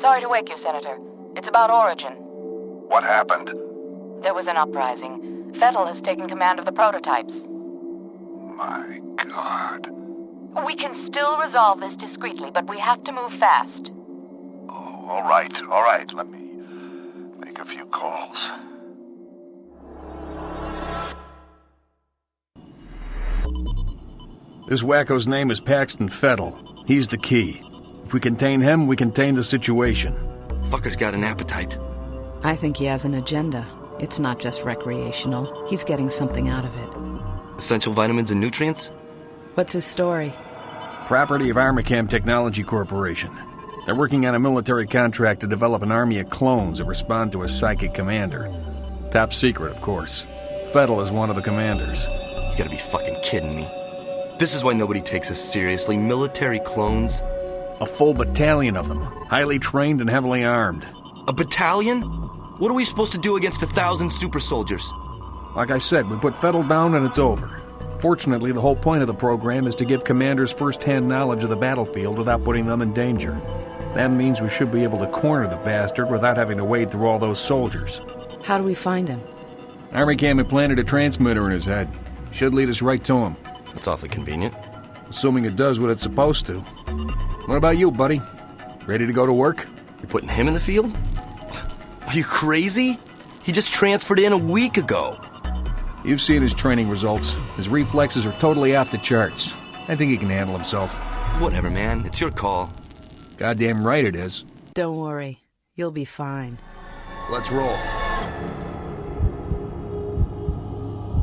Sorry to wake you, Senator. It's about Origin. What happened? There was an uprising. F.E.A.R has taken command of the prototypes. My God. We can still resolve this discreetly, but we have to move fast. Oh, all right. Let me make a few calls. This wacko's name is Paxton Fettel. He's the key. If we contain him, we contain the situation. Fucker's got an appetite. I think he has an agenda. It's not just recreational. He's getting something out of it. Essential vitamins and nutrients? What's his story? Property of Armicam Technology Corporation. They're working on a military contract to develop an army of clones that respond to a psychic commander. Top secret, of course. Fettel is one of the commanders. You gotta be fucking kidding me. This is why nobody takes us seriously. Military clones? A full battalion of them, highly trained and heavily armed. A battalion? What are we supposed to do against 1,000 super soldiers? Like I said, we put Fettel down and it's over. Fortunately, the whole point of the program is to give commanders first-hand knowledge of the battlefield without putting them in danger. That means we should be able to corner the bastard without having to wade through all those soldiers. How do we find him? Armicam had planted a transmitter in his head. Should lead us right to him. That's awfully convenient. Assuming it does what it's supposed to. What about you, buddy? Ready to go to work? You're putting him in the field? Are you crazy? He just transferred in a week ago. You've seen his training results. His reflexes are totally off the charts. I think he can handle himself. Whatever, man. It's your call. Goddamn right it is. Don't worry. You'll be fine. Let's roll.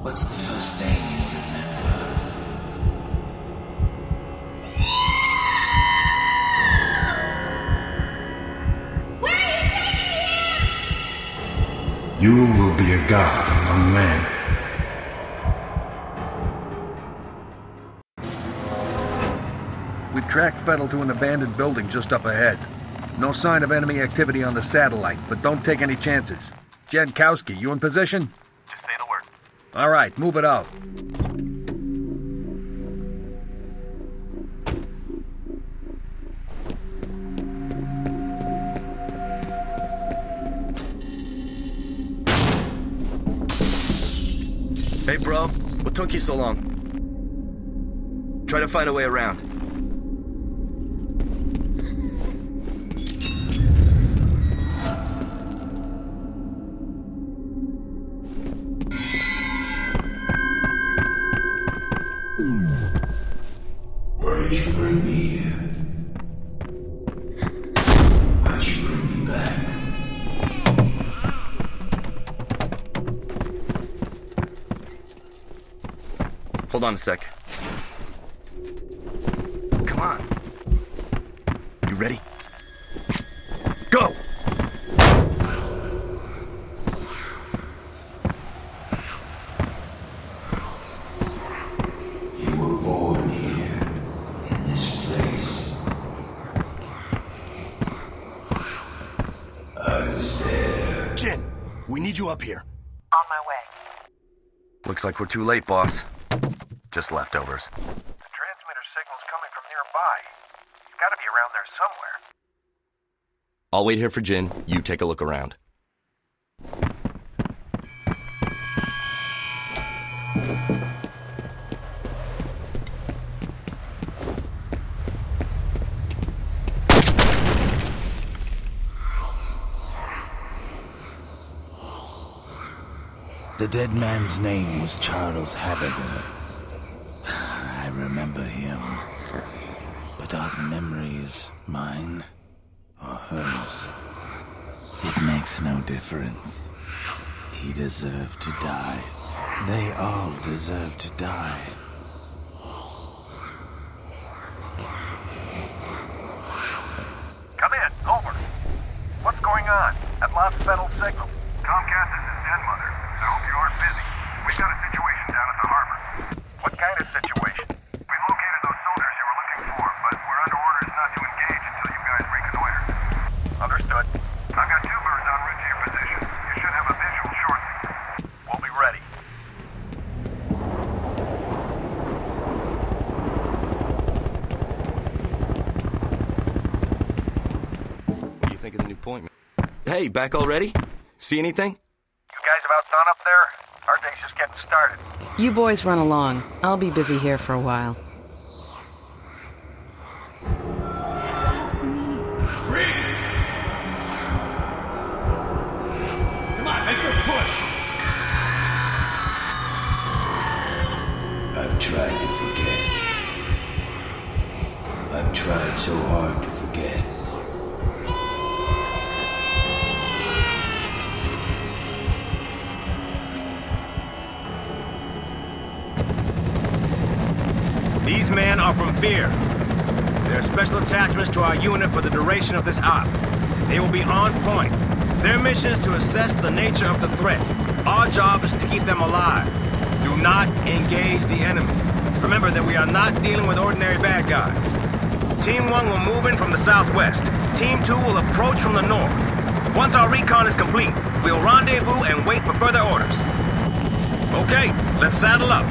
What's the first thing you remember? Where are you taking him? You will be a god among men. We've tracked Fettel to an abandoned building just up ahead. No sign of enemy activity on the satellite, but don't take any chances. Jankowski, you in position? Just say the word. All right, move it out. Hey, bro. What took you so long? Try to find a way around. Why did you bring me here? Why'd you bring me back? Hold on a sec. Come on. You ready? Go! You were born here, in this place. I was there. Jin, we need you up here. On my way. Looks like we're too late, boss. Just leftovers. The transmitter signal's coming from nearby. It's gotta be around there somewhere. I'll wait here for Jin. You take a look around. The dead man's name was Charles Habiger. I remember him. But are the memories mine or hers? It makes no difference. He deserved to die. They all deserve to die. Come in, over. What's going on? I've lost Fettel's signal. Comcast, this is Den Mother. I hope you aren't busy. We've got a situation down at the harbor. What kind of situation? We located those soldiers you were looking for, but we're under orders not to engage until you guys reconnoiter. Understood. I've got 2 birds en route to your position. You should have a visual shortly. We'll be ready. What do you think Hey, back already? See anything? You guys about done up there? Our day's just getting started. You boys run along. I'll be busy here for a while. Come on, make her push! I've tried to forget. I've tried so hard to forget. These men are from F.E.A.R. They're special attachments to our unit for the duration of this op. They will be on point. Their mission is to assess the nature of the threat. Our job is to keep them alive. Do not engage the enemy. Remember that we are not dealing with ordinary bad guys. Team 1 will move in from the southwest. Team 2 will approach from the north. Once our recon is complete, we'll rendezvous and wait for further orders. Okay, let's saddle up.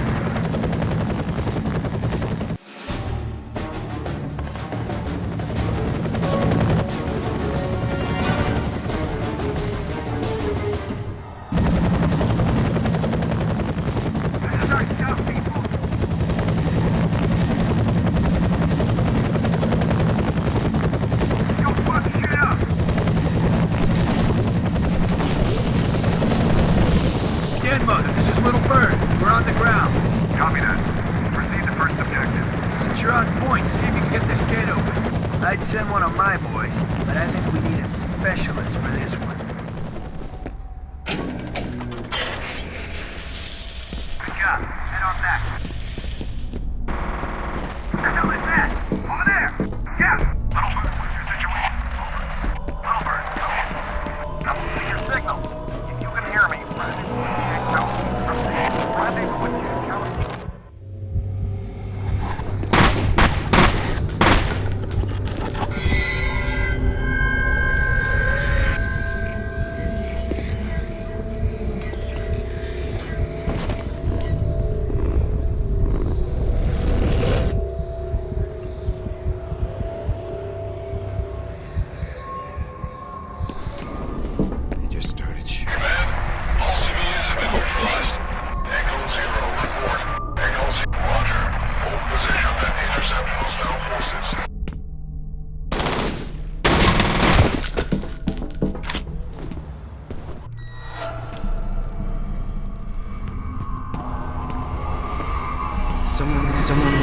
I'd send one of my boys, but I think we need a specialist for this one. Good job. Head on back. What the hell is that? Over there! Yeah! Littlebird, what's your situation? Littlebird, I'm losing your signal. If you can hear me, rendezvous with you. Someone there.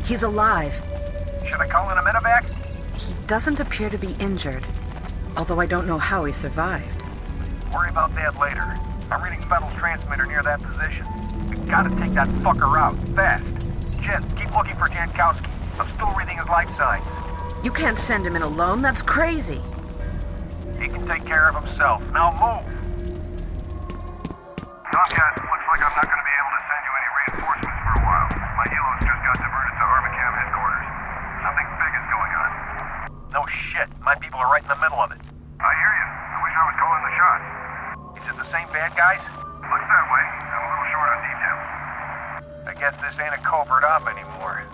He's alive. Should I call in a medevac? He doesn't appear to be injured, although I don't know how he survived. Worry about that later. I'm reading Fettel's transmitter near that position. We gotta take that fucker out, fast. Jen, keep looking for Jankowski. I'm still reading his life signs. You can't send him in alone, that's crazy. He can take care of himself. Now move! Tomcat, looks like I'm not gonna be able to send you any reinforcements for a while. My helos just got diverted to Armacam headquarters. Something big is going on. No shit. My people are right in the middle of it. I hear you. I wish I was calling the shots. Is it the same bad guys? Looks that way. I'm a little short on details. I guess this ain't a covert op anymore.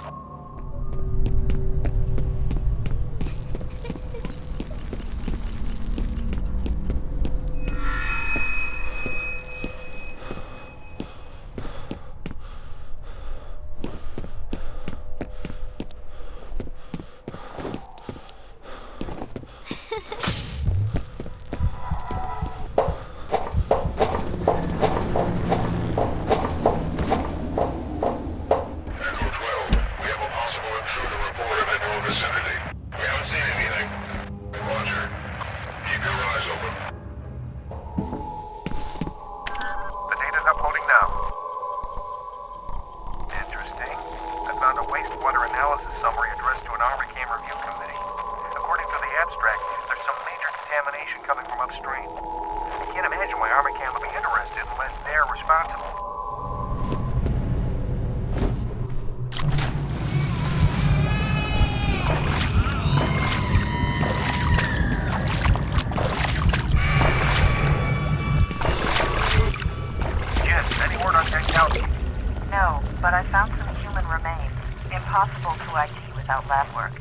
but I found some human remains. Impossible to ID without lab work.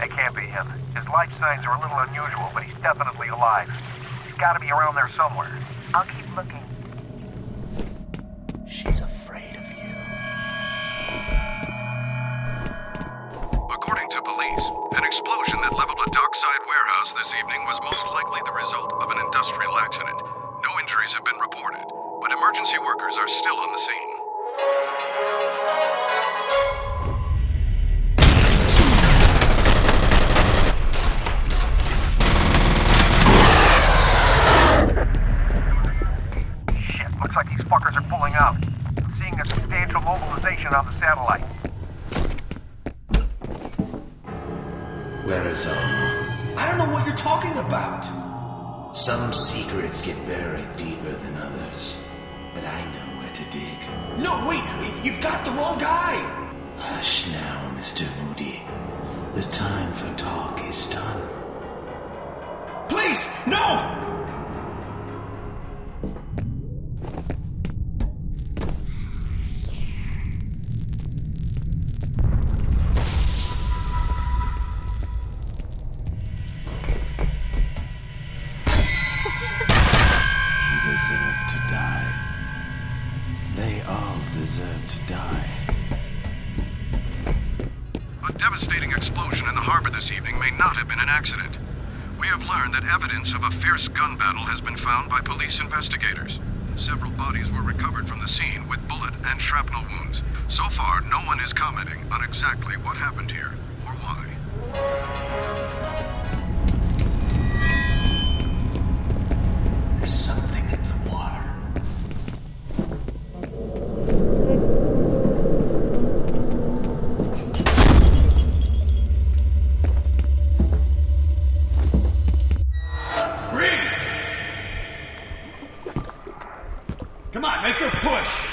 It can't be him. His life signs are a little unusual, but he's definitely alive. He's gotta be around there somewhere. I'll keep looking. She's afraid of you. According to police, an explosion that leveled a dockside warehouse this evening was most likely the result of an industrial accident. No injuries have been reported, but emergency workers are still on the scene. Looks like these fuckers are pulling out. I'm seeing a substantial mobilization on the satellite. Where is Alma? I don't know what you're talking about. Some secrets get buried deeper than others, but I know where to dig. No, wait, you've got the wrong guy. Hush now, Mr. Moody. The time for talk is done. Please, no! Deserve to die. A devastating explosion in the harbor this evening may not have been an accident. We have learned that evidence of a fierce gun battle has been found by police investigators. Several bodies were recovered from the scene with bullet and shrapnel wounds. So far, no one is commenting on exactly what happened here or why. There's something in the water. Come on, make her push!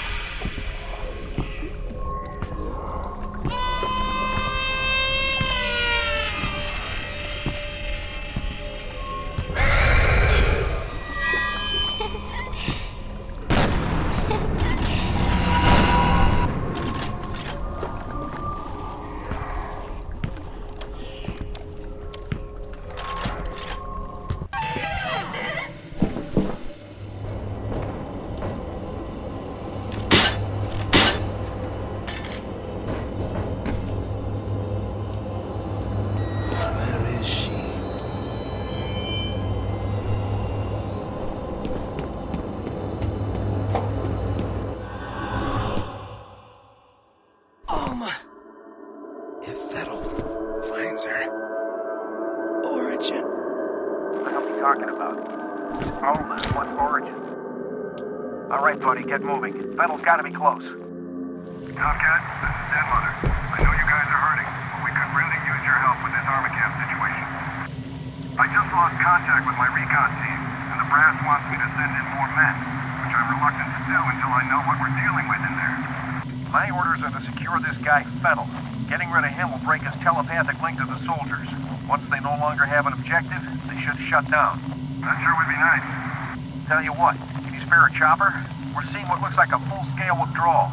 F.E.A.R finds her. Origin. What the hell are you talking about? Monolith, what origin? Alright, buddy, get moving. F.E.A.R's gotta be close. Tomcat, this is Dead Mother. I know you guys are hurting, but we could really use your help with this armor camp situation. I just lost contact with my recon team, and the brass wants me to send in more men, which I'm reluctant to do until I know what we're dealing with in there. My orders are to secure this guy, F.E.A.R. Getting rid of him will break his telepathic link to the soldiers. Once they no longer have an objective, they should shut down. That sure would be nice. Tell you what, can you spare a chopper? We're seeing what looks like a full-scale withdrawal.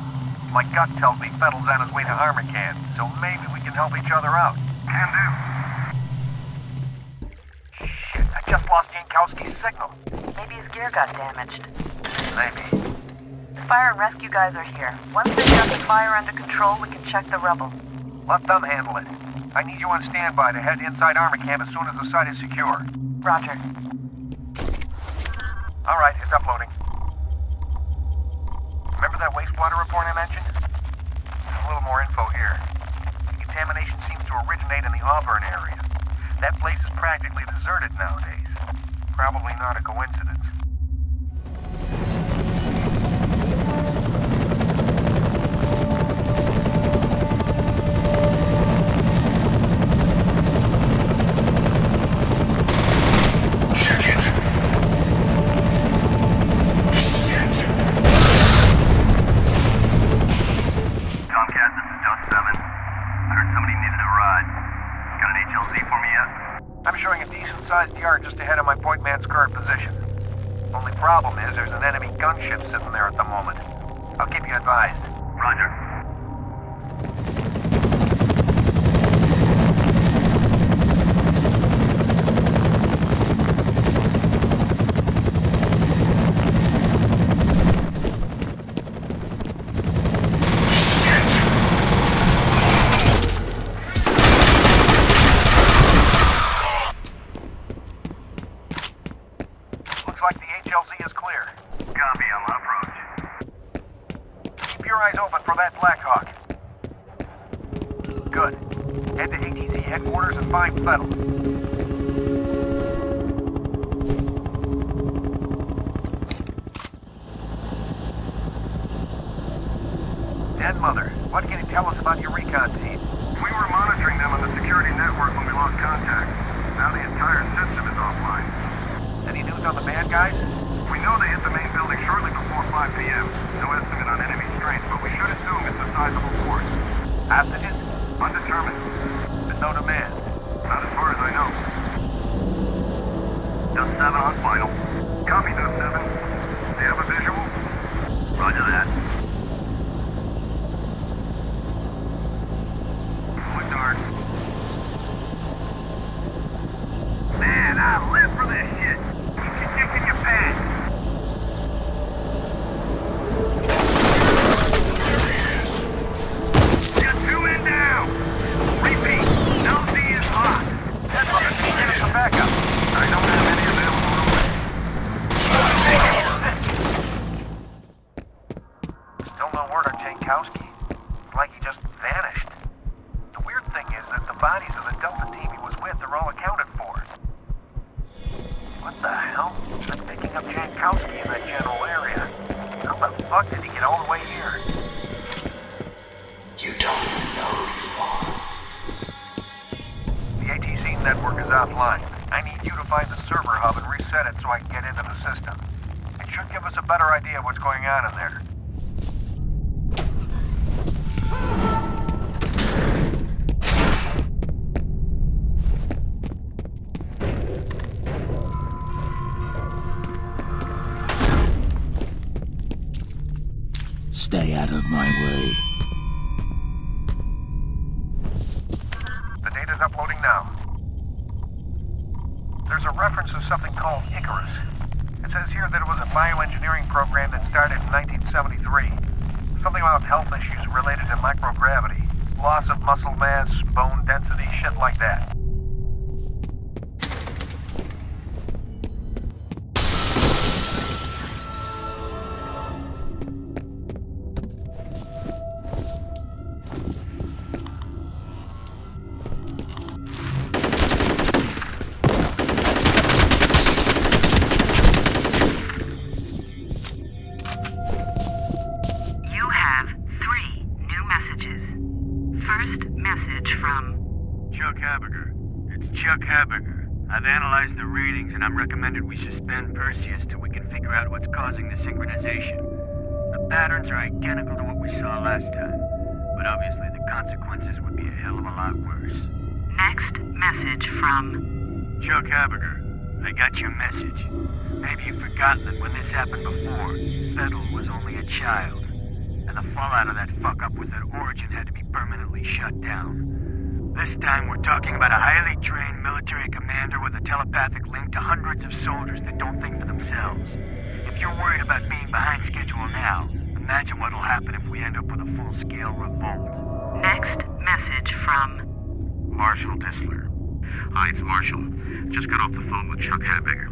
My gut tells me F.E.A.R's on his way to Armor Camp, so maybe we can help each other out. Can do. Shit, I just lost Yankowski's signal. Maybe his gear got damaged. Maybe. The fire and rescue guys are here. Once they've got the fire under control, we can check the rubble. Let them handle it. I need you on standby to head inside Armor Camp as soon as the site is secure. Roger. Alright, it's uploading. Remember that wastewater report I mentioned? There's a little more info here. The contamination seems to originate in the Auburn area. That place is practically deserted nowadays. Probably not a coincidence. Sized yard just ahead of my point man's current position. Only problem is there's an enemy gunship sitting there at the moment. I'll keep you advised. Roger. Looks like the HLZ is clear. Copy, I'm on approach. Keep your eyes open for that Blackhawk. Good. Head to ATC headquarters and find Fettel. Den Mother, what can you tell us about your recon team? We were monitoring them on the security network when we lost contact. Now the entire system is offline. Any news on the bad guys? We know they hit the main building shortly before 5 p.m. No estimate on enemy strength, but we should assume it's a sizable force. Hostages? Undetermined. There's no demand. Not as far as I know. Dust 7 on final. Copy, Dust 7. Do you have a visual? Roger that. Going dark. Man, I live for this shit. Keep your dick in your pants. Got 2 men down. Repeat. LZ is hot. Den Mother, can you get us some backup? I don't have any available room. Still no word on Jankowski. It's like he just vanished. The weird thing is that the bodies of the Delta team he was with are all accounted for. What the hell? I'm picking up Jankowski in that general area. How the fuck did he get all the way here? You don't know who you are. The ATC network is offline. I need you to find the server hub and reset it so I can get into the system. It should give us a better idea of what's going on in there. Stay out of my way. The data's uploading now. There's a reference to something called Icarus. It says here that it was a bioengineering program that started in 1973. Something about health issues related to microgravity. Loss of muscle mass, bone density, shit like that. I've analyzed the readings and I'm recommended we suspend Perseus till we can figure out what's causing the synchronization. The patterns are identical to what we saw last time, but obviously the consequences would be a hell of a lot worse. Next message from... Chuck Haberger, I got your message. Maybe you've forgotten that when this happened before, Fettel was only a child, and the fallout of that fuck-up was that Origin had to be permanently shut down. This time we're talking about a highly trained military commander with a telepathic link to hundreds of soldiers that don't think for themselves. If you're worried about being behind schedule now, imagine what'll happen if we end up with a full-scale revolt. Next message from... Marshal Disler. Hi, it's Marshal. Just got off the phone with Chuck Haberger.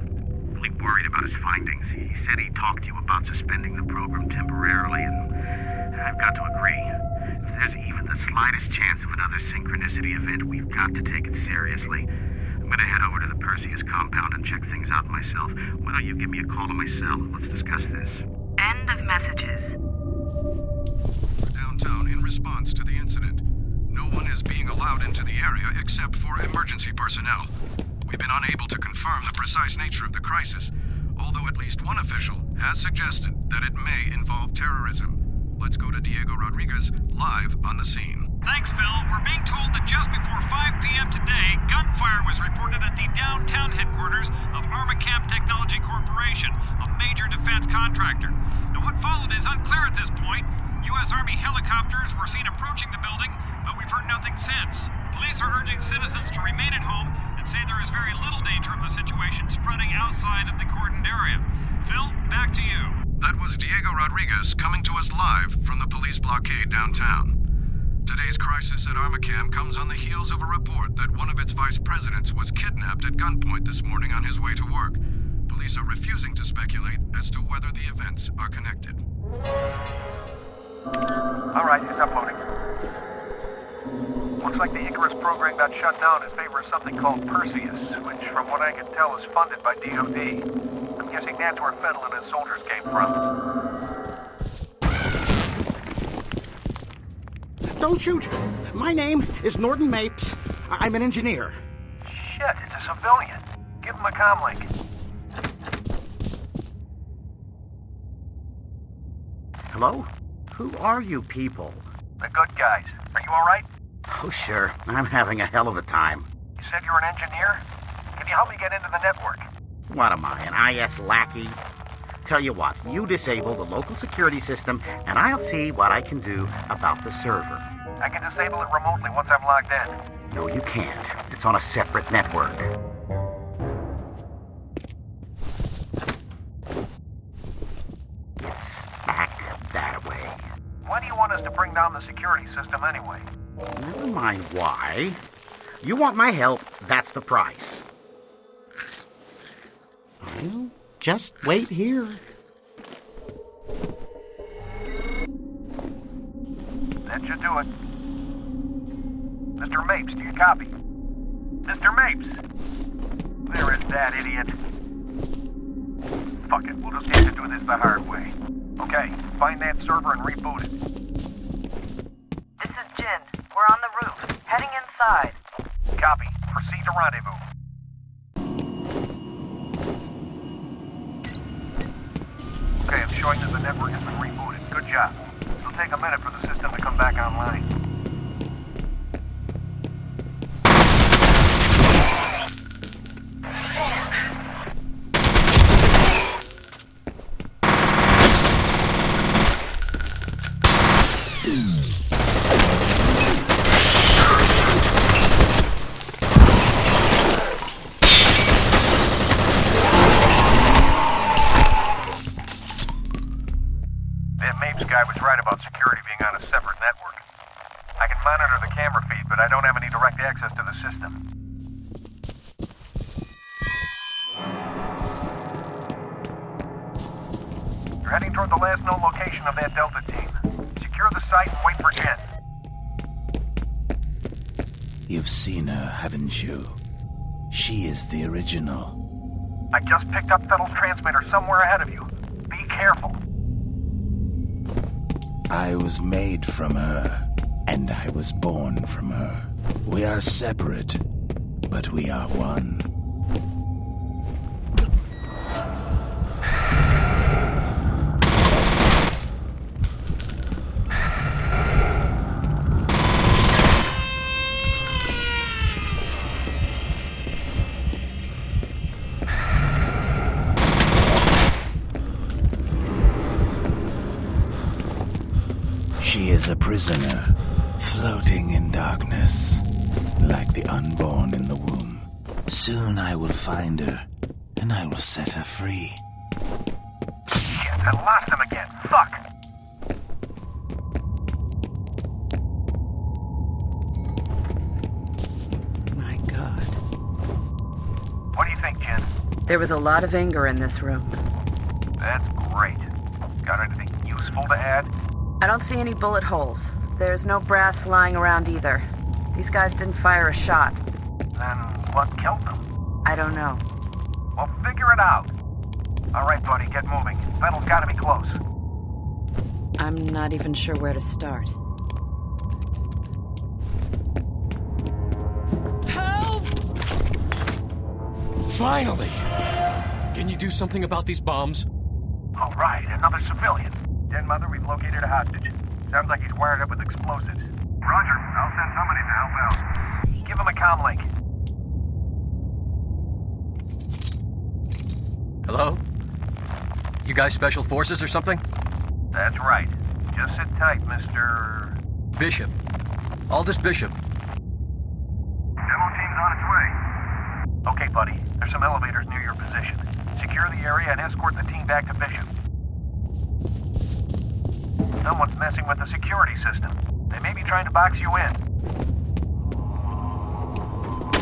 Really worried about his findings. He said he talked to you about suspending the program temporarily, and I've got to agree. If there's even the slightest chance of another synchronicity event, we've got to take it seriously. I'm gonna head over to the Perseus compound and check things out myself. Why don't you give me a call on my cell and let's discuss this. End of messages. Downtown in response to the incident. No one is being allowed into the area except for emergency personnel. We've been unable to confirm the precise nature of the crisis, although at least one official has suggested that it may involve terrorism. Let's go to Diego Rodriguez, live on the scene. Thanks, Phil. We're being told that just before 5 p.m. today, gunfire was reported at the downtown headquarters of Armacamp Technology Corporation, a major defense contractor. Now, what followed is unclear at this point. U.S. Army helicopters were seen approaching the building, but we've heard nothing since. Police are urging citizens to remain at home and say there is very little danger of the situation spreading outside of the cordoned area. Phil, back to you. That was Diego Rodriguez coming to us live from the police blockade downtown. Today's crisis at Armacam comes on the heels of a report that one of its vice presidents was kidnapped at gunpoint this morning on his way to work. Police are refusing to speculate as to whether the events are connected. All right, it's uploading. Looks like the Icarus program got shut down in favor of something called Perseus, which, from what I can tell, is funded by DoD. I'm guessing that's where Fettel and his soldiers came from. Don't shoot! My name is Norton Mapes. I'm an engineer. Shit, it's a civilian. Give him a comlink. Hello? Who are you people? The good guys. Are you all right? Oh, sure. I'm having a hell of a time. You said you're an engineer? Can you help me get into the network? What am I, an IS lackey? Tell you what, you disable the local security system, and I'll see what I can do about the server. I can disable it remotely once I'm logged in. No, you can't. It's on a separate network. It's back that way. Why do you want us to bring down the security system anyway? Never mind why. You want my help, that's the price. I'll just wait here. That should do it. Mr. Mapes, do you copy? Mr. Mapes! There is that idiot. Fuck it, we'll just have to do this the hard way. Okay, find that server and reboot it. This is Jin. We're on the roof, heading inside. Copy. Proceed to rendezvous. Okay, I'm showing that the network has been rebooted. Good job. It'll take a minute for the system to come back online. Guy was right about security being on a separate network. I can monitor the camera feed, but I don't have any direct access to the system. You're heading toward the last known location of that Delta team. Secure the site and wait for Jen. You've seen her, haven't you? She is the original. I just picked up Fettel's transmitter somewhere ahead of you. Be careful. I was made from her, and I was born from her. We are separate, but we are one. She is a prisoner, floating in darkness, like the unborn in the womb. Soon I will find her, and I will set her free. Shit, I lost him again. Fuck! My God. What do you think, Jen? There was a lot of anger in this room. That's great. Got anything useful to add? I don't see any bullet holes. There's no brass lying around either. These guys didn't fire a shot. Then what killed them? I don't know. Well, figure it out. All right, buddy, get moving. Fettel's gotta be close. I'm not even sure where to start. Help! Finally! Can you do something about these bombs? All right, another civilian. Den Mother, we've located a hostage. Sounds like he's wired up with explosives. Roger. I'll send somebody to help out. Give him a comlink. Hello? You guys special forces or something? That's right. Just sit tight, Mr. Bishop. Aldous Bishop. Demo team's on its way. Okay, buddy. There's some elevators near your position. Secure the area and escort the team back to Bishop. Someone's messing with the security system. They may be trying to box you in.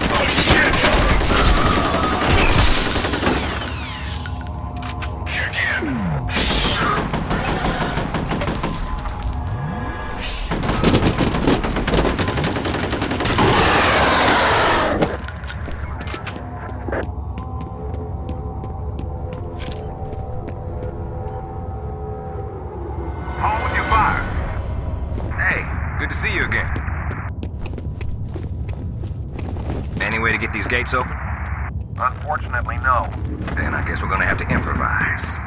Oh, shit! Check in. Hold with your fire. Hey, good to see you again. Any way to get these gates open? Unfortunately, no. Then I guess we're gonna have to improvise.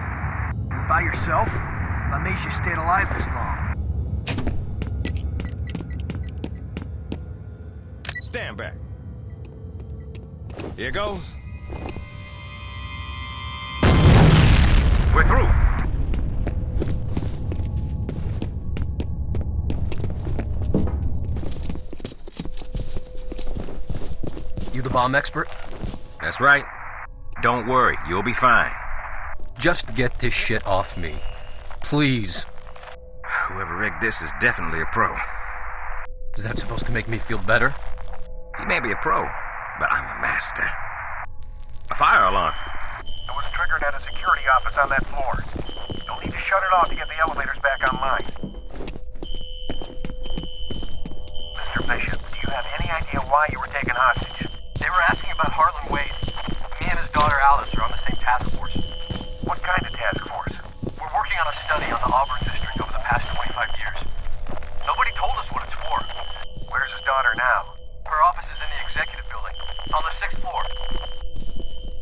By yourself? I'm amazed you stayed alive this long. Stand back. Here goes. We're through. You the bomb expert? That's right. Don't worry, you'll be fine. Just get this shit off me. Please. Whoever rigged this is definitely a pro. Is that supposed to make me feel better? He may be a pro, but I'm a master. A fire alarm. It was triggered at a security office on that floor. You'll need to shut it off to get the elevators back online. Mr. Bishop, do you have any idea why you were taken hostage? They were asking about Harlan Wade. Me and his daughter Alice are on the same task force. What kind of task force? We're working on a study on the Auburn district over the past 25 years. Nobody told us what it's for. Where's his daughter now? Her office is in the executive building, on the 6th floor.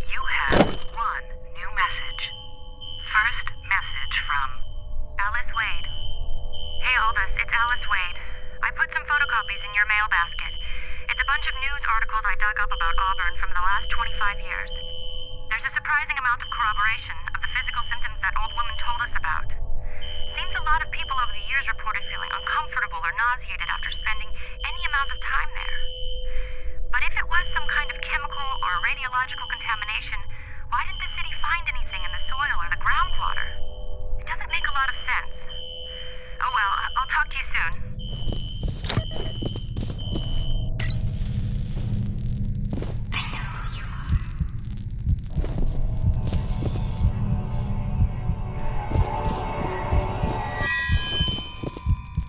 You have one new message. First message from Alice Wade. Hey Aldous, it's Alice Wade. I put some photocopies in your mail basket. It's a bunch of news articles I dug up about Auburn from the last 25 years. There's a surprising amount of corroboration of the physical symptoms that old woman told us about. Seems a lot of people over the years reported feeling uncomfortable or nauseated after spending any amount of time there. But if it was some kind of chemical or radiological contamination, why didn't the city find anything in the soil or the groundwater? It doesn't make a lot of sense. Oh well, I'll talk to you soon.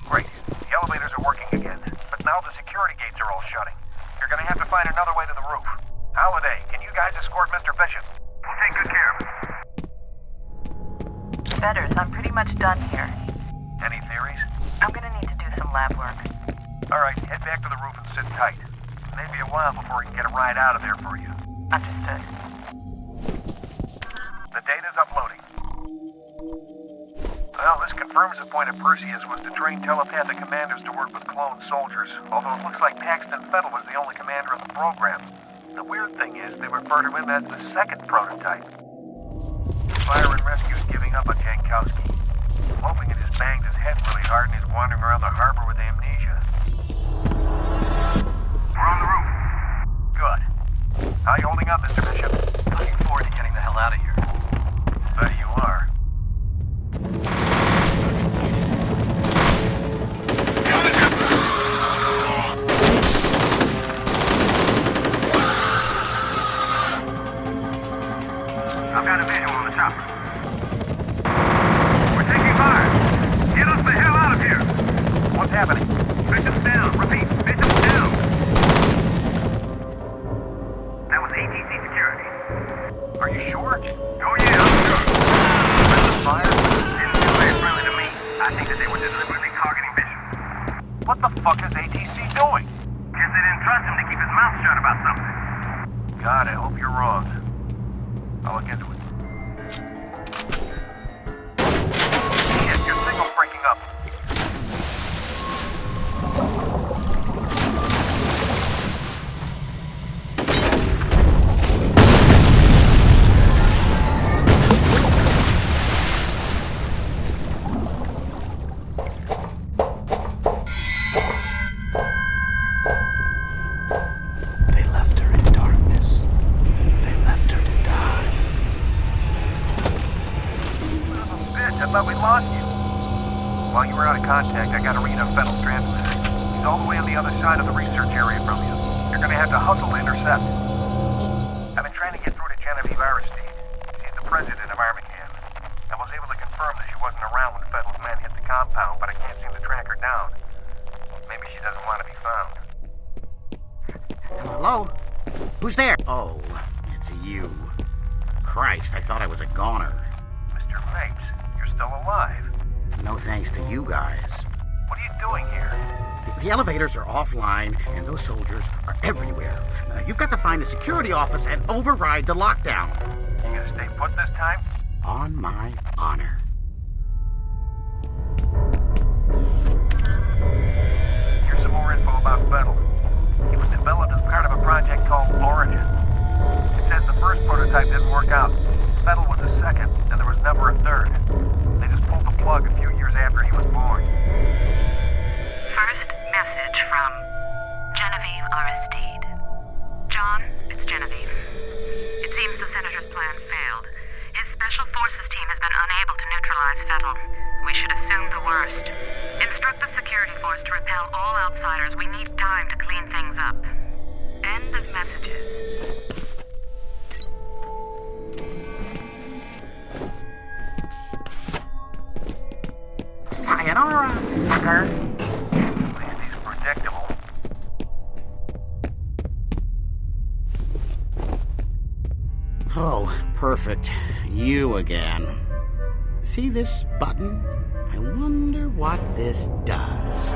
Great. The elevators are working again, but now the security gates are all shutting. You're gonna have to find another way to the roof. Holiday, can you guys escort Mr. Bishop? We'll take good care of him. Fetters, I'm pretty much done here. Any theories? I'm gonna need to do some lab work. Alright, head back to the roof and sit tight. It may be a while before we can get a ride out of there for you. Understood. The data's uploading. Well, this confirms the point of Perseus was to train telepathic commanders to work with clone soldiers, although it looks like Paxton Fettel was the only commander of the program. The weird thing is, they refer to him as the second prototype. Fire and Rescue is giving up on Jankowski. I'm hoping it has banged his head really hard and he's wandering around the harbor with amnesia. We're on the roof. Good. How you holding up, Mr. Bishop? Looking forward to getting the hell out of here. Bet you are. I've got a visual on the chopper. We're taking fire. Get us the hell out of here. What's happening? Bishop's down. Repeat, Bishop's down. That was ATC security. Are you sure? Oh yeah, I'm sure. The fire? Didn't feel very friendly to me. I think that they were deliberately targeting Bishop. What the fuck is ATC doing? Guess they didn't trust him to keep his mouth shut about something. God, I hope you're wrong. I'll look into it. Shit, your signal's breaking up. I thought we lost you. While you were out of contact, I got a read on Fennel's transmitter. He's all the way on the other side of the research area from you. You're gonna have to hustle to intercept. I've been trying to get through to Genevieve Aristide. She's the president of Armacam. I was able to confirm that she wasn't around when Fennel's men hit the compound, but I can't seem to track her down. Maybe she doesn't want to be found. Hello? Who's there? Oh, it's you. Christ, I thought I was a goner. Mr. Mapes, you're still alive. No thanks to you guys. What are you doing here? The elevators are offline, and those soldiers are everywhere. You've got to find the security office and override the lockdown. You gonna stay put this time? On my honor. Here's some more info about Fennel. He was developed as part of a project called Origin. It says the first prototype didn't work out. Fennel was the second, and there was never a third. They just pulled the plug a few years after he was born. First message from Genevieve Aristide. John, it's Genevieve. It seems the Senator's plan failed. His Special Forces team has been unable to neutralize Fennel. We should assume the worst. Instruct the security force to repel all outsiders. We need time to clean things up. End of messages. Sayonara, sucker! At least he's predictable. Oh, perfect. You again. See this button? I wonder what this does.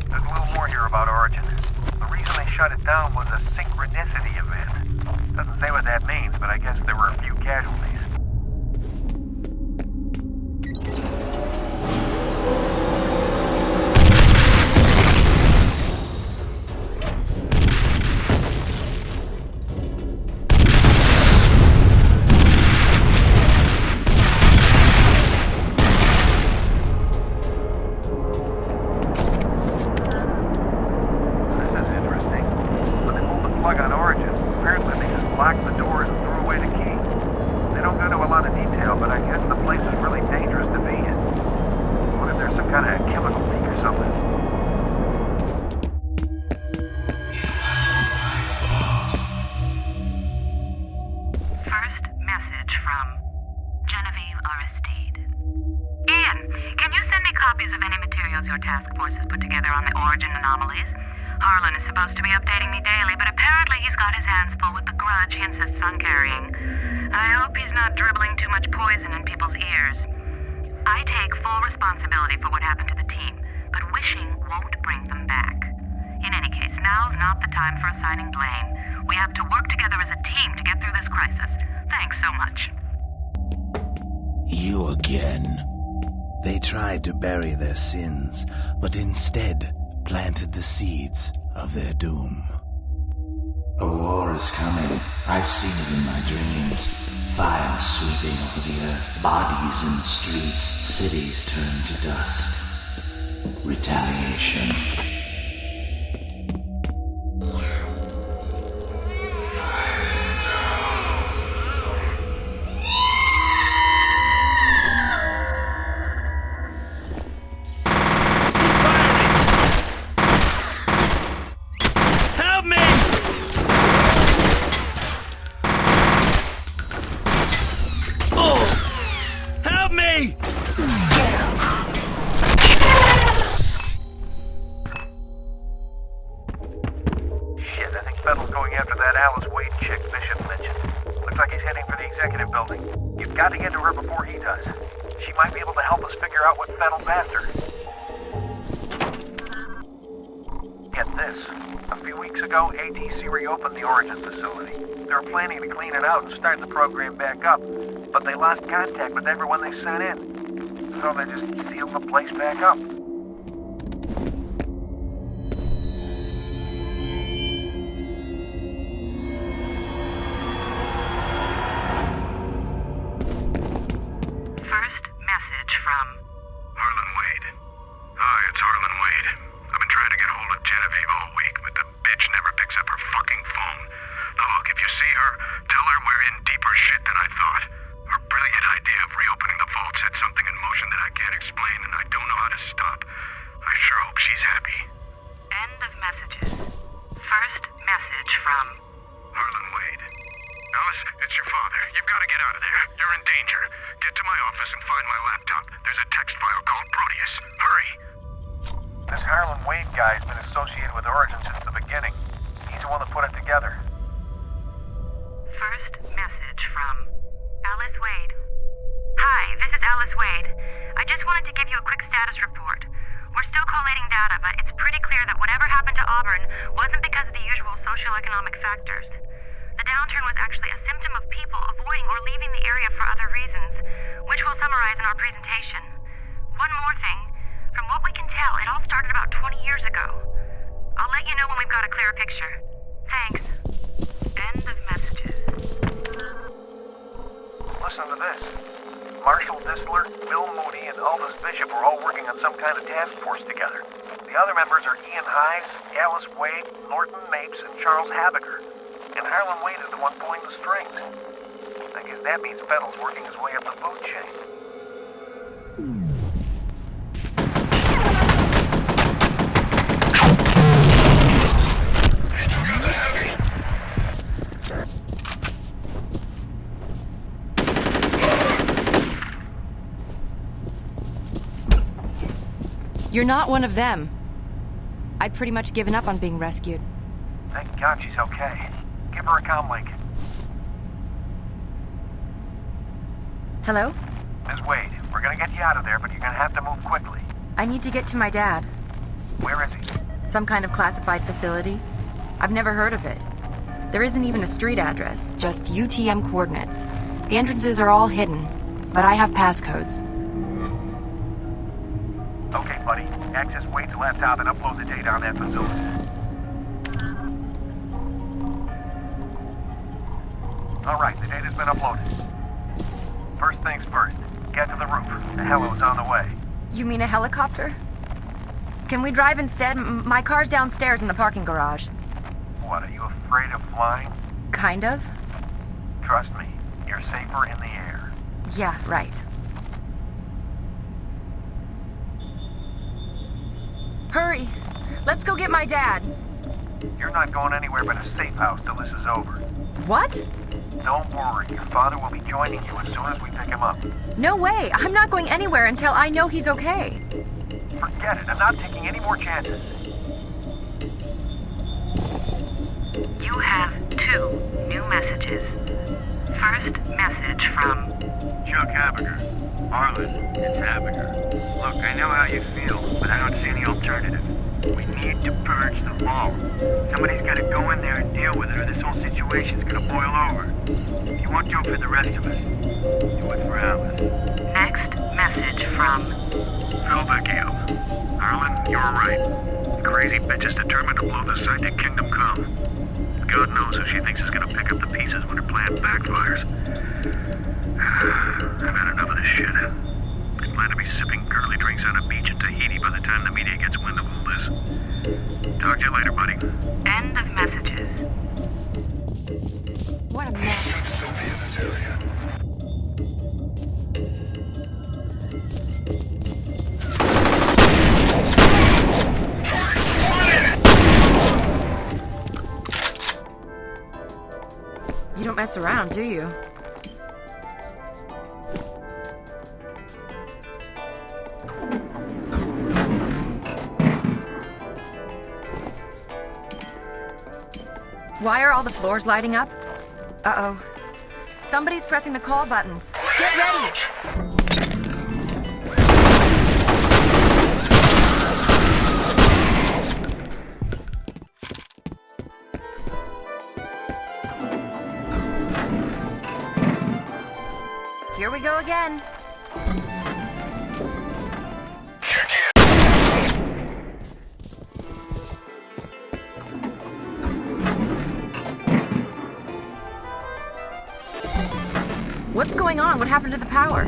There's a little more here about Origin. The reason they shut it down was a synchronicity event. Doesn't say what that means, but I guess there were a few casualties. To bury their sins, but instead planted the seeds of their doom. A war is coming. I've seen it in my dreams. Fire sweeping over the earth, bodies in the streets, cities turned to dust. Retaliation. Reopened the Origin facility. They were planning to clean it out and start the program back up, but they lost contact with everyone they sent in. So they just sealed the place back up. First message from Harlan Wade. Hi, it's Harlan Wade. I've been trying to get hold of Genevieve all week, but the bitch never picks up her fucking phone. Now look, if you see her, tell her we're in deeper shit than I thought. Her brilliant idea of reopening the vault set something in motion that I can't explain, and I don't know how to stop. I sure hope she's happy. End of messages. First message from... Harlan Wade. Alice, it's your father. You've got to get out of there. You're in danger. Get to my office and find my laptop. There's a text file called Proteus. Hurry! This Harlan Wade guy's been associated with Origin since the beginning. He's the one that put it together. First message from Alice Wade. Hi, this is Alice Wade. I just wanted to give you a quick status report. We're still collating data, but it's pretty clear that whatever happened to Auburn wasn't because of the usual socioeconomic factors. The downturn was actually a symptom of people avoiding or leaving the area for other reasons, which we'll summarize in our presentation. One more thing. From what we can tell, it all started about 20 years ago. I'll let you know when we've got a clearer picture. Thanks. End of messages. Listen to this. Marshall Disler, Bill Moody, and Aldous Bishop are all working on some kind of task force together. The other members are Ian Hives, Alice Wade, Norton Mapes, and Charles Habiger. And Harlan Wade is the one pulling the strings. I guess that means Fennell's working his way up the food chain. You're not one of them. I'd pretty much given up on being rescued. Thank God she's okay. Give her a comm link. Hello? Ms. Wade, we're gonna get you out of there, but you're gonna have to move quickly. I need to get to my dad. Where is he? Some kind of classified facility. I've never heard of it. There isn't even a street address, just UTM coordinates. The entrances are all hidden, but I have passcodes. Okay, buddy. Access Wade's laptop and upload the data on that facility. Alright, the data's been uploaded. First things first, get to the roof. The helo's on the way. You mean a helicopter? Can we drive instead? My car's downstairs in the parking garage. What, are you afraid of flying? Kind of. Trust me, you're safer in the air. Yeah, right. Hurry! Let's go get my dad. You're not going anywhere but a safe house till this is over. What? Don't worry, your father will be joining you as soon as we pick him up. No way! I'm not going anywhere until I know he's okay. Forget it, I'm not taking any more chances. You have 2 new messages. First message from... Chuck Habiger. Harlan, it's Habiger. Look, I know how you feel, but I don't see any alternative. We need to purge the vault. Somebody's got to go in there and deal with it, or this whole situation's gonna boil over. If you won't do it for the rest of us, do it for Alice. Next message from... Phil Vecchio. Harlan, you're right. The crazy bitch is determined to blow the site to Kingdom Come. God knows who she thinks is gonna pick up the pieces when her plan backfires. I've had enough of this shit. I plan to be sipping girly drinks on a beach in Tahiti by the time the media gets wind of all this. Talk to you later, buddy. End of messages. What a mess. Should still be in this area. You don't mess around, do you? Why are all the floors lighting up? Uh-oh. Somebody's pressing the call buttons. Get ready! Here we go again. What's going on? What happened to the power?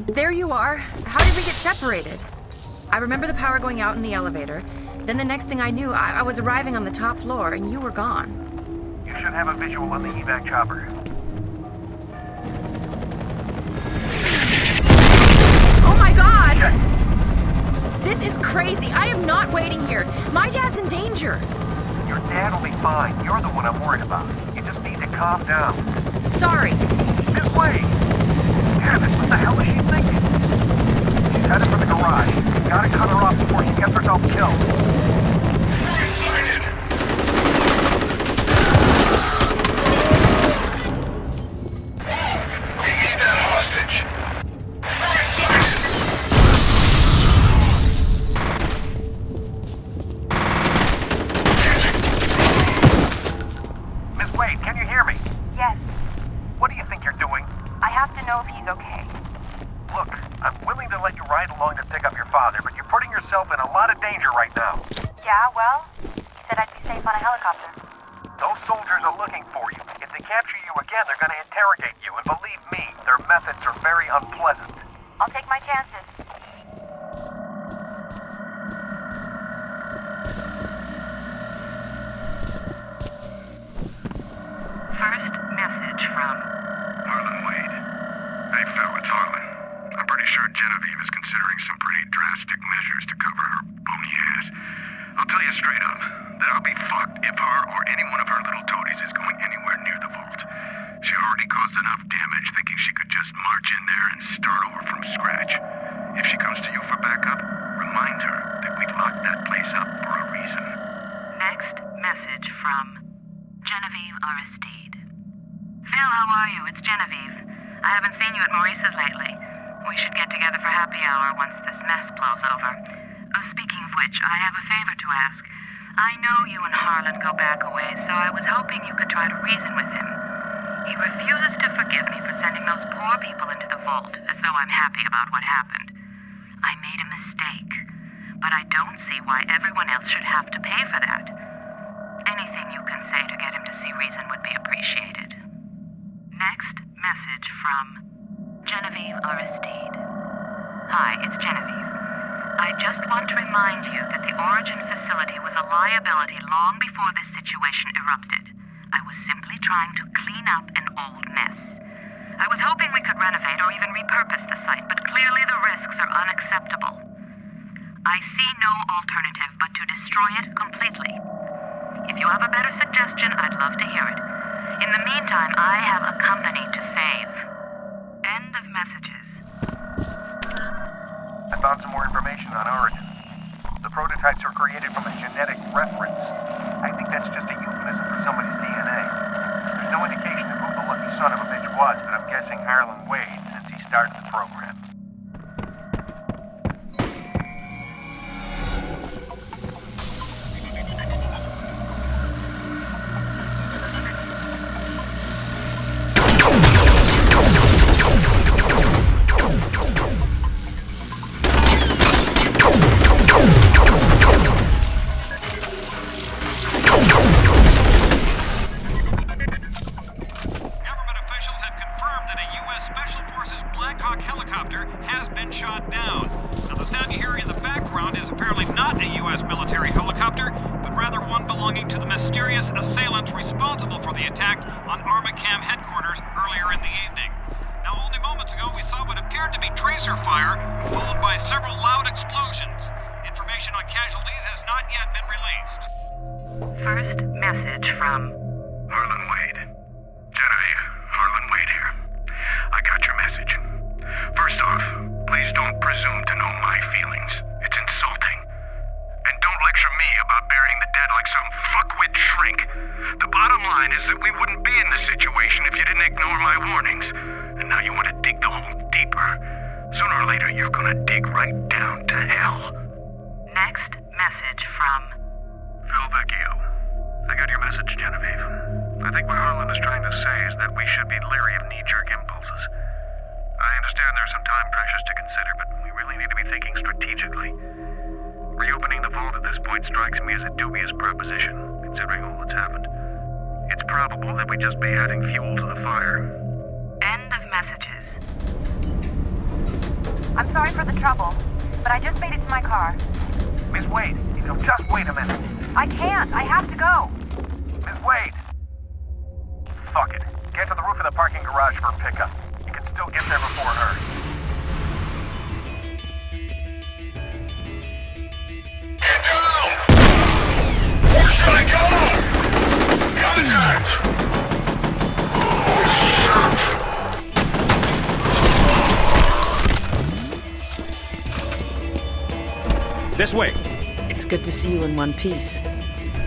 There you are. How did we get separated? I remember the power going out in the elevator. Then the next thing I knew, I was arriving on the top floor and you were gone. You should have a visual on the evac chopper. Oh my god! Check. This is crazy. I am not waiting here. My dad's in danger. Your dad will be fine. You're the one I'm worried about. You just need to calm down. Sorry. This way! Damn it, what the hell is she thinking? She's headed for the garage. Gotta cut her off before she gets herself killed. Sighted! We need that hostage. Miss Wade, can you hear me? Yes. What do you think you're doing? I have to know if he's okay. Look, I'm willing to let you ride along to pick up your father, but you're putting yourself in a lot of danger right now. Yeah, well, he said I'd be safe on a helicopter. Those soldiers are looking for you. If they capture you again, they're going to interrogate you, and believe me, their methods are very unpleasant. I'll take my chances. First message from Harlan Wade. Hey, Phil, it's Harlan. I'm pretty sure Genevieve is considering some pretty drastic measures to cover her bony ass. I'll tell you straight up that I'll be fucked if her or any one of her little toadies is going anywhere near the vault. She already caused enough damage thinking she could just march in there and start over from scratch. If she comes to you for backup, remind her that we locked that place up for a reason. next message from Genevieve Aristide. Phil, how are you? It's Genevieve. I haven't seen you at Maurice's lately. We should get together for happy hour once this mess blows over. Speaking of which, I have a favor to ask. I know you and Harlan go back a ways, so I was hoping you could try to reason with him. He refuses to forgive me for sending those poor people into the vault, as though I'm happy about what happened. I made a mistake, but I don't see why everyone else should have to pay for that. Anything you can say to get him to see reason would be appreciated. Next message from Genevieve Aristide. Hi, it's Genevieve. I just want to remind you that the Origin facility was a liability long before this situation erupted. I was simply trying to clean up an old mess. I was hoping we could renovate or even repurpose the site, but clearly the risks are unacceptable. I see no alternative but to destroy it completely. If you have a better suggestion, I'd love to hear it. In the meantime, I have a company to save. End of messages. I found some more information on Origin. The prototypes were created from a genetic reference. I think that's just a euphemism for somebody's DNA. There's no indication of who the lucky son of a bitch was, but I'm guessing Harlan Wade since he started the program. F.E.A.R, followed by several loud explosions. Information on casualties has not yet been released. First message from Harlan Wade. Genevieve, Harlan Wade here. I got your message. First off, please don't presume to know my feelings. It's insulting. And don't lecture me about burying the dead like some fuckwit shrink. The bottom line is that we wouldn't be in this situation if you didn't ignore my warnings. And now you want to dig the hole deeper. Sooner or later, you're gonna dig right down to hell. Next message from Phil Vecchio. I got your message, Genevieve. I think what Harlan is trying to say is that we should be leery of knee-jerk impulses. I understand there's some time pressures to consider, but we really need to be thinking strategically. Reopening the vault at this point strikes me as a dubious proposition, considering all that's happened. It's probable that we just be adding fuel to the fire. End of messages. I'm sorry for the trouble, but I just made it to my car. Miss Wade, just wait a minute. I can't. I have to go. Miss Wade! Fuck it. Get to the roof of the parking garage for a pickup. You can still get there before her. Get down! Where should I go? Contact! This way. It's good to see you in one piece.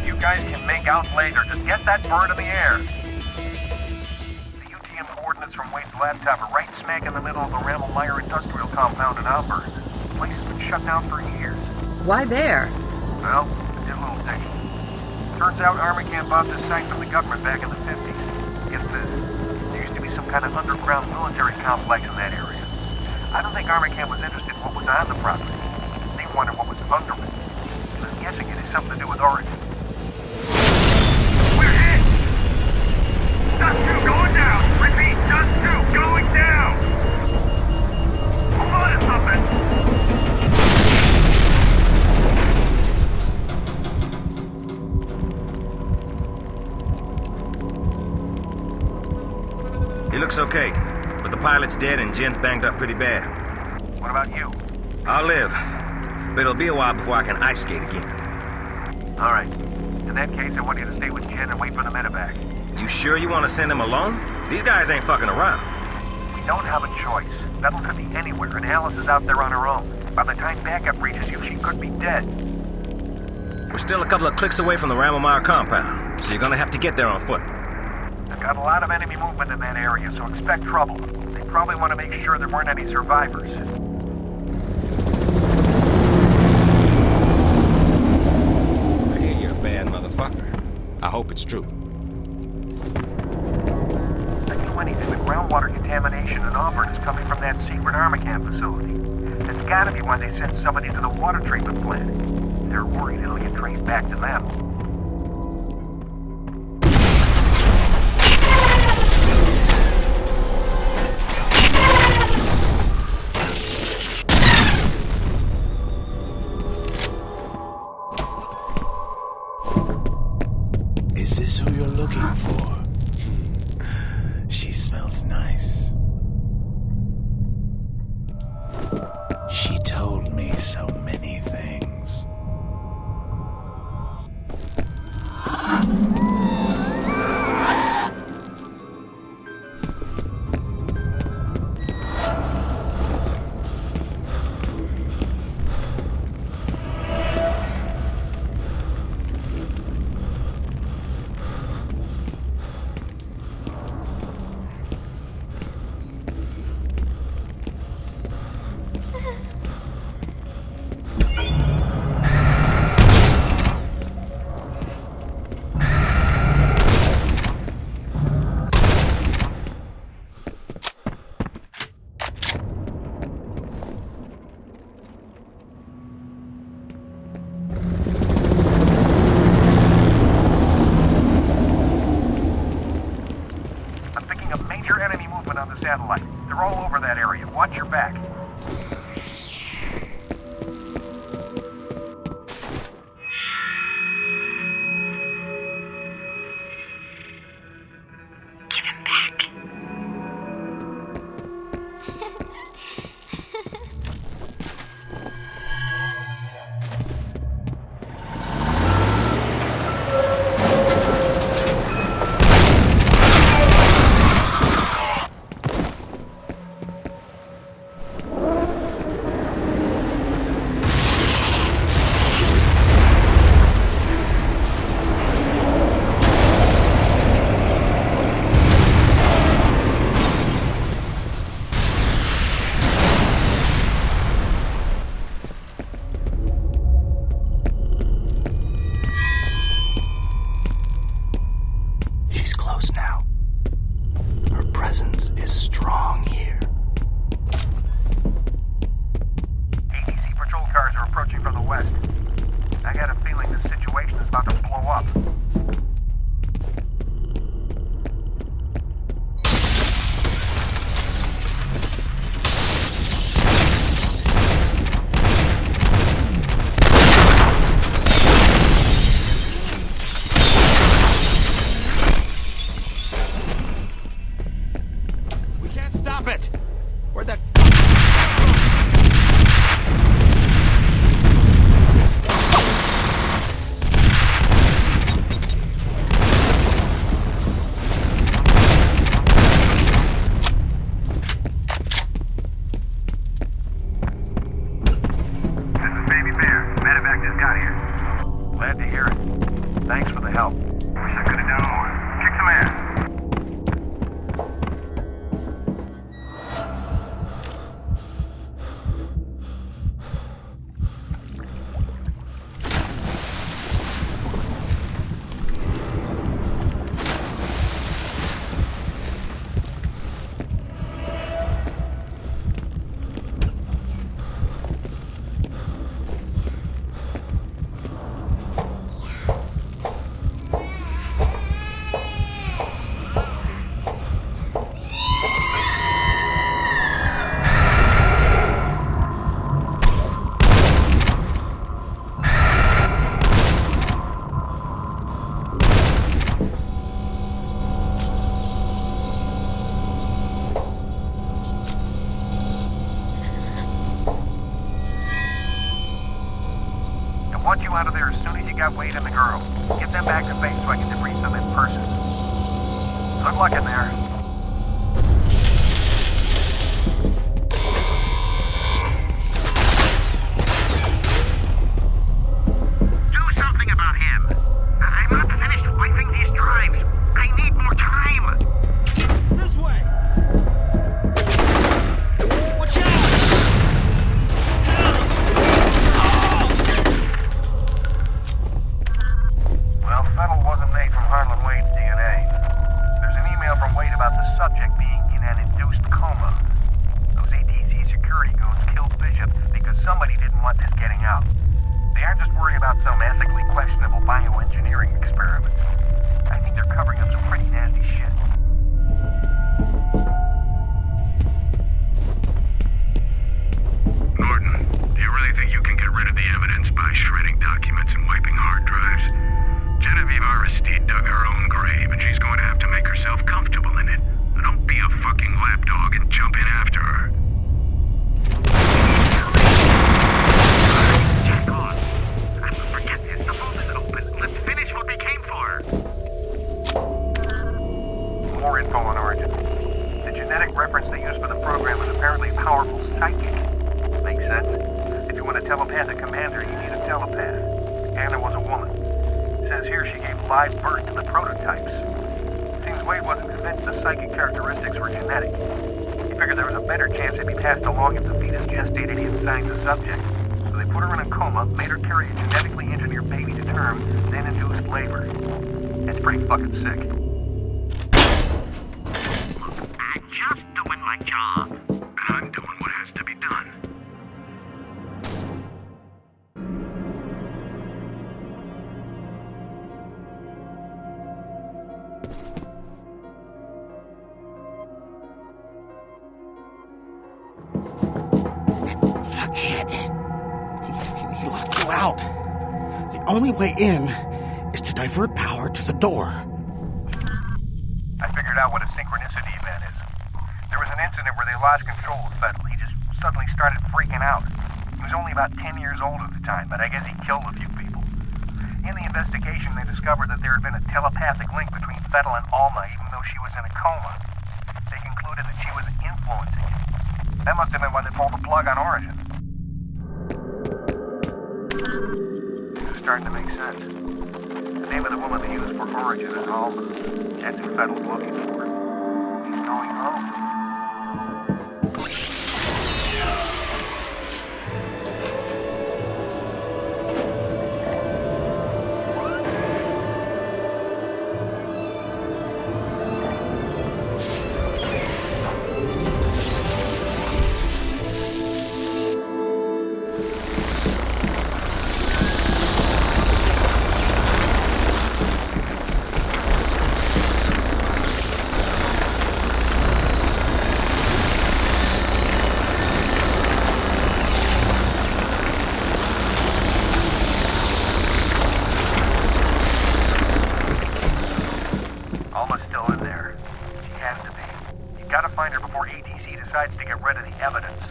You guys can make out later. Just get that bird in the air. The UTM coordinates from Wade's laptop are right smack in the middle of the Rammelmeyer industrial compound in Auburn. The place has been shut down for years. Why there? Well, I did a little digging. Turns out Armacam bought this site from the government back in the 50s. Get this. There used to be some kind of underground military complex in that area. I don't think Armacam was interested in what was on the property. They wanted what was under it. And I'm guessing it has something to do with Origin. We're hit! Just two going down! Repeat, just two going down! Hold on to something! He looks okay, but the pilot's dead and Jen's banged up pretty bad. What about you? I'll live, but it'll be a while before I can ice skate again. All right. In that case, I want you to stay with Jen and wait for the medevac. You sure you want to send him alone? These guys ain't fucking around. We don't have a choice. Vettel could be anywhere, and Alice is out there on her own. By the time backup reaches you, she could be dead. We're still a couple of clicks away from the Rammelmeyer compound, so you're gonna have to get there on foot. I've got a lot of enemy movement in that area, so expect trouble. They probably want to make sure there weren't any survivors. I hear you're a bad motherfucker. I hope it's true. I knew anything. The groundwater contamination in Auburn is coming from that secret Armacam facility. That's gotta be why they sent somebody to the water treatment plant. They're worried it'll get traced back to them. Is this who you're looking for? She smells nice. She told me so many things. Satellite. They're all over that area. Watch your back. Where'd that This is Baby Bear. Medevac just got here. Glad to hear it. Thanks for the help. Wish I could have done more. Kick some ass. I want you out of there as soon as you got Wade and the girl. Get them back to base so I can debrief them in person. Good luck in there. Do something about him. I'm not finished wiping these drives. I need more time. This way! Watch out! Well, Fettel wasn't made from Harlan Wade's DNA. There's an email from Wade about the subject being in an induced coma. Those ATC security goons killed Bishop because somebody didn't want this getting out. They aren't just worried about some ethically questionable bioengineering experiments. I think they're covering up some pretty nasty shit. Norton, do you really think you can get rid of the evidence by shredding documents and wiping hard drives? Genevieve Aristide dug her own grave, and she's going to have to make herself comfortable in it. Now don't be a fucking lapdog and jump in after her. Jack on. Forget this. The vault is open. Let's finish what we came for. More info on Origin. The genetic reference they used for the program is apparently powerful psychic. Makes sense. If you want a telepathic commander, you need a telepath. Anna was a woman. It says here she gave live birth to the prototypes. Seems Wade wasn't convinced the psychic characteristics were genetic. He figured there was a better chance they'd be passed along if the fetus gestated inside the subject. So they put her in a coma, made her carry a genetically engineered baby to term, then induced labor. That's pretty fucking sick. I'm just doing my job. I'm doing what has to be done. Fuckhead. He locked you out. The only way in is to divert power to the door. I figured out what a synchronicity event is. There was an incident where they lost control of Fettel. He just suddenly started freaking out. He was only about 10 years old at the time, but I guess he killed a few people. In the investigation, they discovered that there had been a telepathic link between Fettel and Alma, even though she was in a coma. They concluded that she was influencing him. That must have been why they pulled the plug on Origin. It's starting to make sense. The name of the woman they used for Origin is Alma. That's who Fettel's looking for. He's going home. rid of the evidence.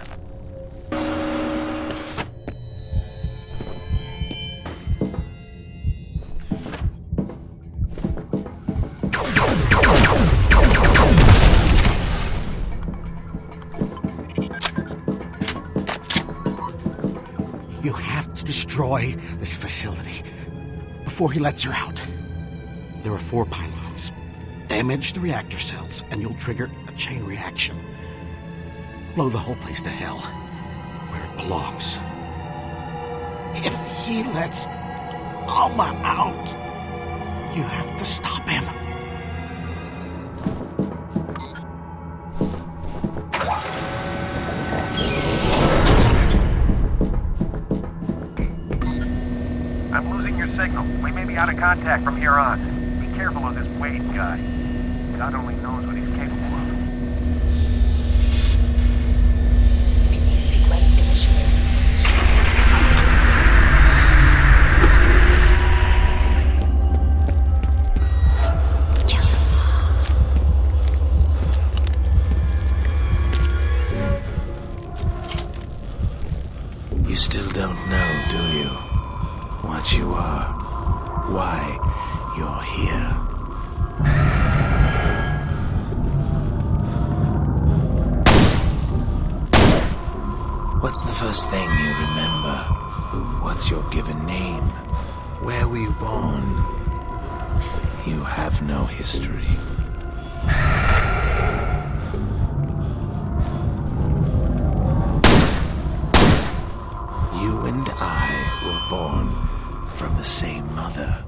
You have to destroy this facility before he lets her out. There are 4 pylons. Damage the reactor cells, and you'll trigger a chain reaction. Blow the whole place to hell, where it belongs. If he lets Alma out, you have to stop him. I'm losing your signal. We may be out of contact from here on. Be careful of this Wade guy. God only knows what he's capable of. Sequence initiated. You still don't know, do you? What you are. Why you're here. What's the first thing you remember? What's your given name? Where were you born? You have no history. You and I were born from the same mother.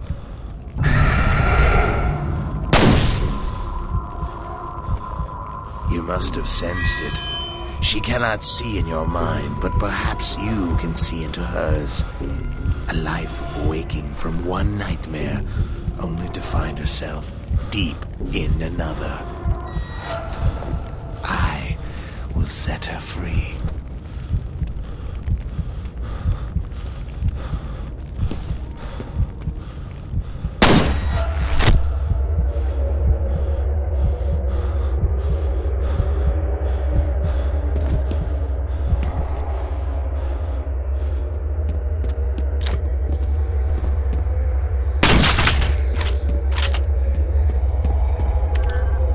You must have sensed it. She cannot see in your mind, but perhaps you can see into hers. A life of waking from one nightmare, only to find herself deep in another. I will set her free.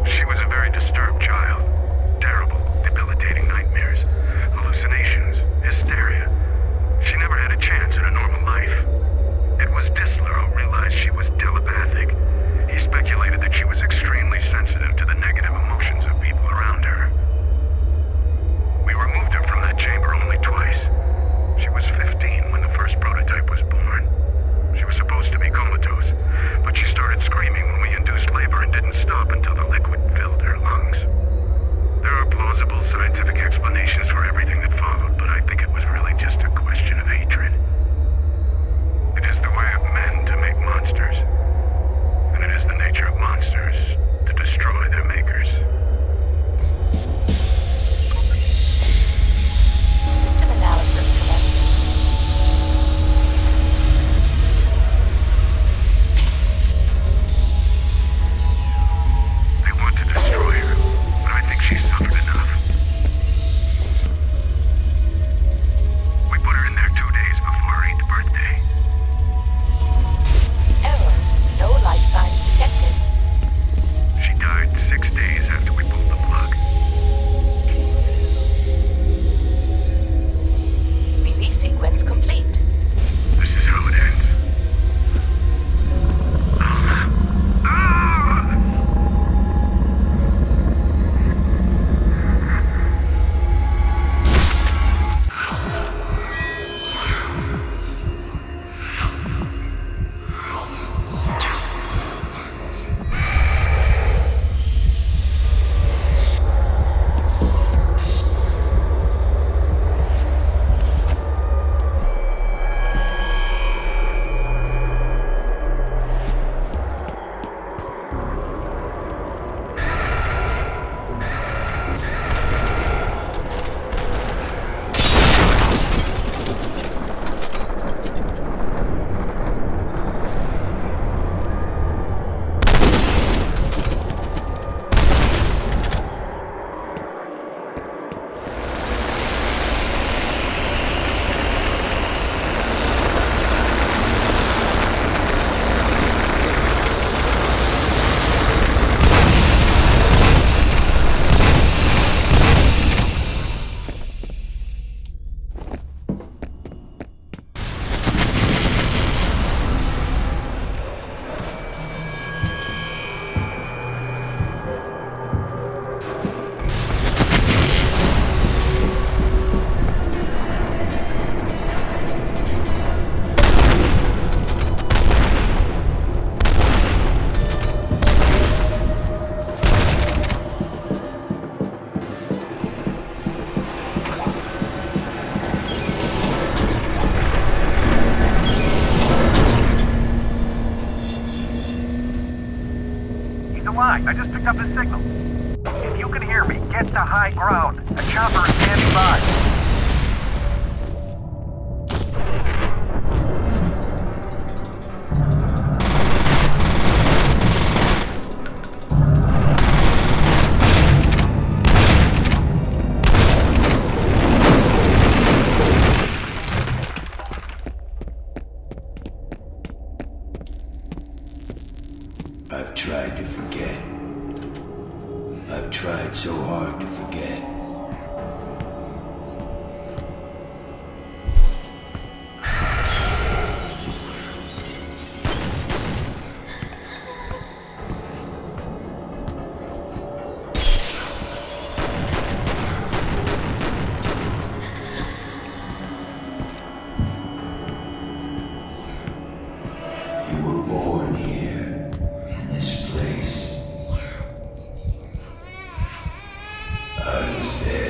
She was a very disturbed child. Terrible, debilitating nightmares. up the signal. If you can hear me, get to high ground. A chopper is standing by. I've tried to forget. I've tried so hard to forget. You were born here, in this place. I was there.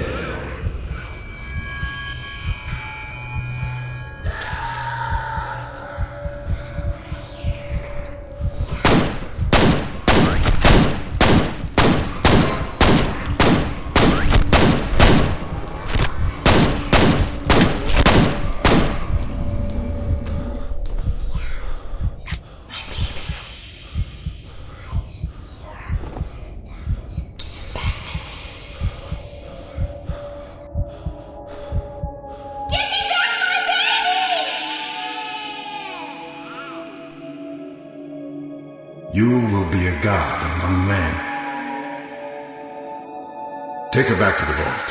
You will be a god among men. Take her back to the vault.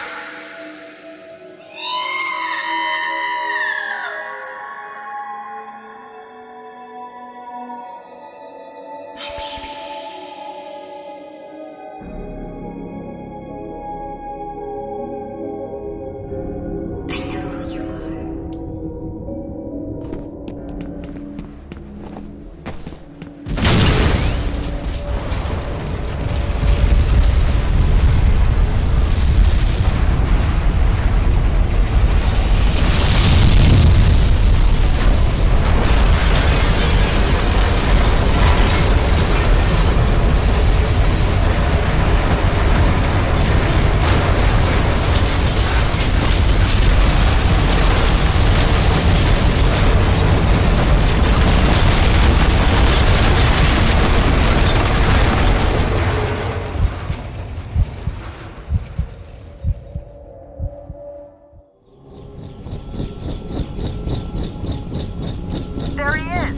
There he is!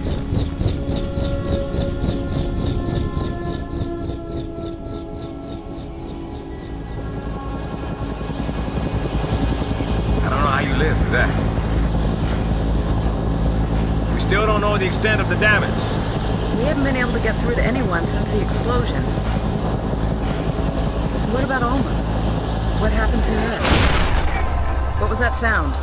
I don't know how you lived through that. We still don't know the extent of the damage. We haven't been able to get through to anyone since the explosion. What about Alma? What happened to her? What was that sound?